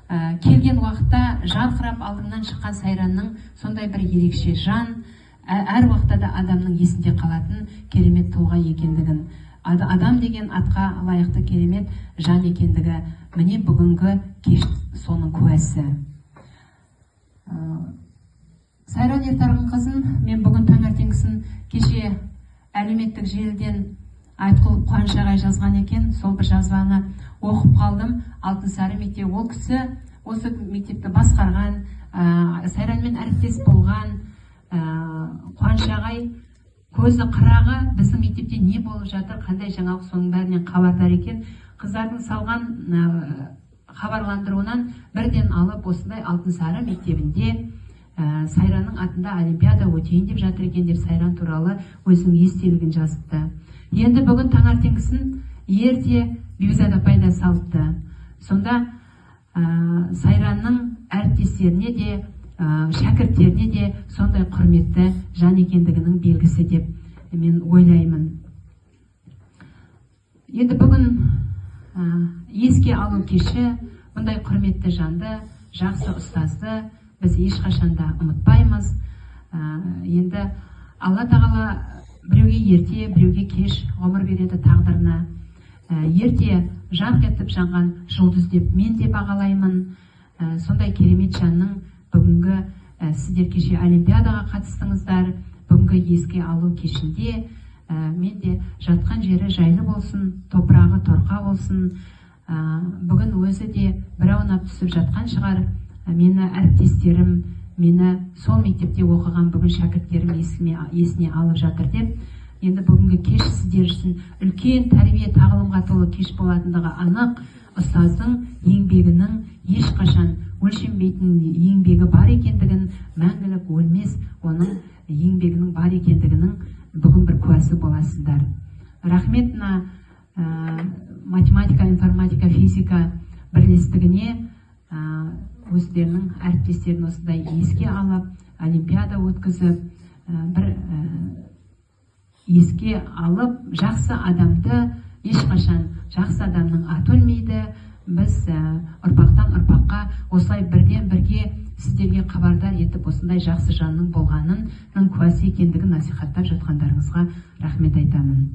келген уақытта жарқырап алдымнан шыққан Сайранның сондай бір ерекше жан, әр уақытта да адамның есінде қалатын керемет тұлға екендігін, адам деген атқа лайықты керемет жан екендігі, міне бүгінгі кеш соның куәсі. Сайран Ертарғынқызын мен бүгін таңертеңгісін кеше әлеуметтік желіден Айтқұл Қуаншағай жазған екен, сол бір жазбаны оқып қалдым. Алтынсары мектеп, ол кісі осы мектепті басқарған, Сайранмен әріптес болған. Қуаншағай көзі қырағы біздің мектепте не болып жатыр, қандай жаңалық, соның бәрінен хабардар екен. Қыздардың салған хабарландыруынан бірден алып осындай Алтынсары мектебінде Сайранның атында олимпиада өтейін деп жатыр екен деп Сайран туралы өзінің естелігін жазыпты. Енді бүгін таңертеңгісін ерте Бибизада пайда салыпты. Сонда Сайранның әріптестеріне де, шәкірттеріне де сондай құрметті жан екендігінің белгісі деп мен ойлаймын. Енді бүгін еске алу кеші бұндай құрметті жанды, жақсы ұстазды біз ешқашанда ұмытпаймыз. Енді Алла тағала біреуге ерте, біреуге кеш ғұмыр береді тағдырына. Ерте жарқ етіп жанған жұлдыз деп мен де бағалаймын. Сондай керемет жанның бүгінгі сіздер кеше олимпиадаға қатыстыңыздар. Бүгінгі еске алу кешінде мен де жатқан жері жайлы болсын, топырағы торқа болсын. Бүгін өзі де бір аунап түсіп жатқан шығар. Мені әріптестерім, мені сол мектепте оқыған бүгін шәкірттерім есіне алып жатыр деп. Енді бүгінгі кеш сіздер үшін үлкен тәрбие тағылымға толы кеш болатындығы анық. Ұстаздың еңбегінің ешқашан өлшенбейтін еңбегі бар екендігін, мәңгілік өлмес оның еңбегінің бар екендігінің бүгін бір куәсі боласыздар. Рахмет математика, информатика, физика бірлестігіне өздерінің әріптестерін осындай еске алып, олимпиада өткізіп, бір еске алып, жақсы адамды ешқашан жақсы адамның аты өлмейді. Біз ұрпақтан ұрпаққа осылай бірден бірге сіздерге хабардар етіп, осындай жақсы жанның болғанының куәсі екендігін насихаттап жатқандарыңызға рахмет айтамын.